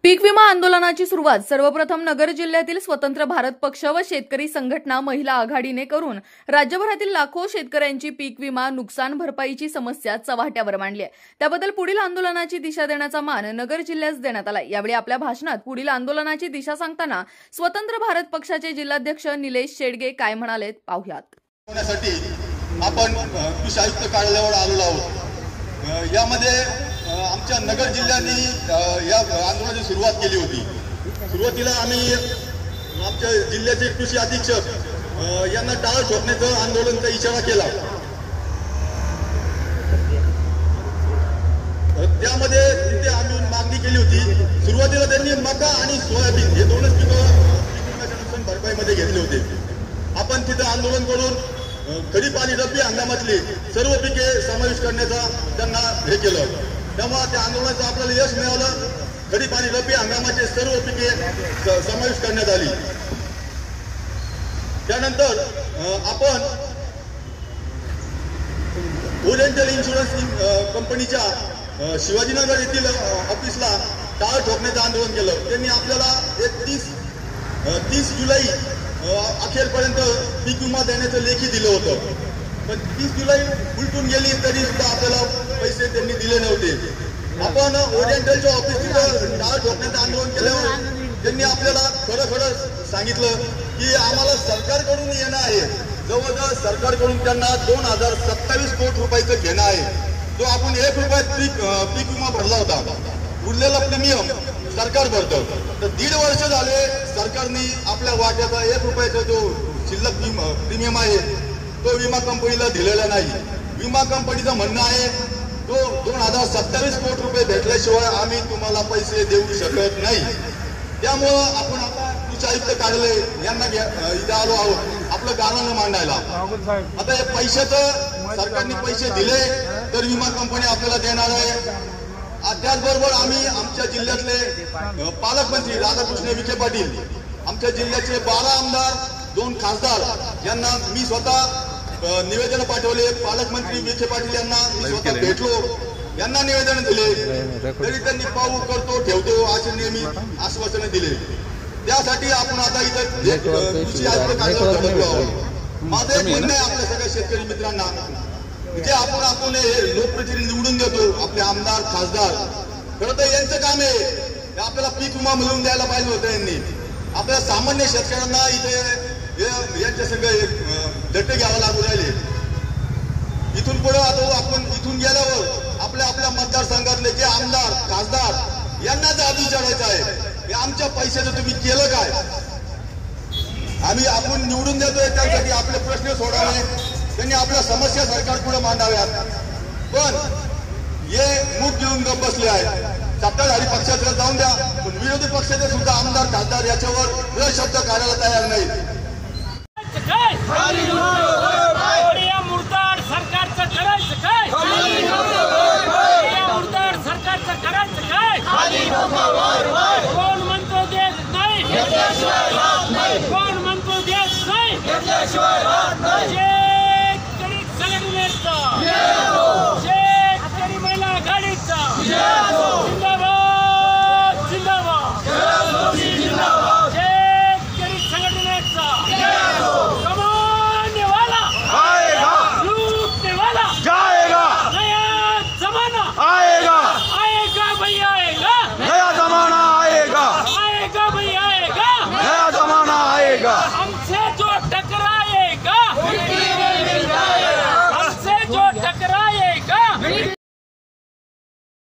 पीक विमा आंदोलनाची सुरुवात सर्वप्रथम नगर जिल्ह्यातील स्वतंत्र भारत पक्ष व शेतकरी संघटना महिला आघाडीने करून राज्यभरातील लाखो शेतकऱ्यांची पीक विमा नुकसान भरपाईची समस्या चव्हाट्यावर मांडली आहे। त्याबद्दल पुढील आंदोलनाची दिशा देण्याचा मान नगर जिल्ह्यास देण्यात आला। यावेळी आपल्या भाषणात पुढील आंदोलनाची दिशा सांगताना स्वतंत्र भारत पक्षाचे जिल्हाध्यक्ष निलेश शेडगे काय म्हणाले पाहूयात। आपण कृषी आयुक्त कार्यालयावर आलेलो आहोत। यामध्ये आमच्या नगर जिल्ह्याने या आंदोलनाची सुरुवात केली होती। सुरुवातीला आम्ही आमच्या जिल्ह्याचे कृषी अधीक्षक यांना टाळ ठोकण्याचं आंदोलनाचा इशारा केला। त्यामध्ये तिथे आम्ही मागणी केली होती। सुरुवातीला त्यांनी मका आणि सोयाबीन हे दोनच पिकं नुकसान भरपाईमध्ये घेतले होते। आपण तिथे आंदोलन करून खरीप आणि रब्बी हंगामातली सर्व पिके समावेश करण्याचा त्यांना हे केलं। त्यामुळे त्या आंदोलनाचं आपल्याला यश मिळालं। खरीप आणि रब्बी हंगामाचे सर्व पिके समावेश करण्यात आली। त्यानंतर आपण ओरिएंटल इन्शुरन्स कंपनीच्या शिवाजीनगर येथील ऑफिसला टाळ ठोकण्याचं आंदोलन केलं। त्यांनी आपल्याला 30 जुलै अखेरपर्यंत पीक विमा देण्याचं लेखी दिलं होतं, पण 30 जुलै उलटून गेली तरी सुद्धा आपल्याला पैसे त्यांनी दिले नव्हते। आपण ओरिएंटलच्या ऑफिसचं टाळ ठोकण्याचं आंदोलन केल्यावर त्यांनी आपल्याला खरं सांगितलं की आम्हाला सरकारकडून येणं आहे। जवळजवळ सरकारकडून त्यांना 2027 कोटी रुपयाचं घेणं आहे, जो आपण 1 रुपयात पीक विमा भरला होता। उरलेला प्रीमियम सरकार भरतं। तर 1.5 वर्ष झाले सरकारने आपल्या वाट्याचा 1 रुपयाचा जो शिल्लक प्रीमियम आहे तो विमा कंपनीला दिलेला नाही। विमा कंपनीचं म्हणणं आहे तो 2027 कोटी रुपये भेटल्याशिवाय आम्ही तुम्हाला पैसे देऊ शकत नाही। त्यामुळं आपण आता कृषी आयुक्त कार्यालय यांना इथे आलो आहोत आपलं गाणं मांडायला। आता हे पैशाचं सरकारने पैसे दिले तर विमा कंपनी आपल्याला देणार आहे। त्याचबरोबर आम्ही आमच्या जिल्ह्यातले पालकमंत्री राधाकृष्ण विखे पाटील, आमच्या जिल्ह्याचे 12 आमदार, 2 खासदार यांना मी स्वतः निवेदन पाठवले। पालकमंत्री विखे पाटील यांना मी स्वतः भेटलो, यांना निवेदन दिले, तरी त्यांनी पाऊ करतो ठेवतो असे नेहमी आश्वासनं दिले। त्यासाठी आपण आता इथं कृषी आयुक्त कार्यालयात धडकलो आहोत। माझं एक म्हणणं आहे आपल्या सगळ्या शेतकरी मित्रांना, जे आपण लोकप्रतिनिधी निवडून देतो, आपले आमदार खासदार, खरं तर यांचं काम आहे आपल्याला पीक विमा मिळवून द्यायला पाहिजे होतं। यांनी आपल्या सामान्य शेतकऱ्यांना इथे यांच्या सगळं दट्टे घ्यावं लागू राहिले। इथून पुढे आता आपण इथून गेल्यावर आपल्या मतदारसंघातले जे आमदार खासदार यांना जाब विचारायचा आहे, आमच्या पैशाचं तुम्ही केलं काय? आपण निवडून देतोय त्यासाठी आपले प्रश्न सोडावे, त्यांनी आपल्या समस्या सरकार पुढे मांडाव्यात। पण हे मूठ घेऊन गप बसले आहेत। सत्ताधारी पक्षाचं जाऊन द्या, पण विरोधी पक्षाचे सुद्धा आमदार खासदार याच्यावर शब्द काढायला तयार नाही। मुर्दार सरकारचं करायचं काय? मुर्दार सरकारचं करायचं काय? कोण म्हणतो देत नाही? कोण म्हणतो देत नाही? शेतकरी संघटनेचा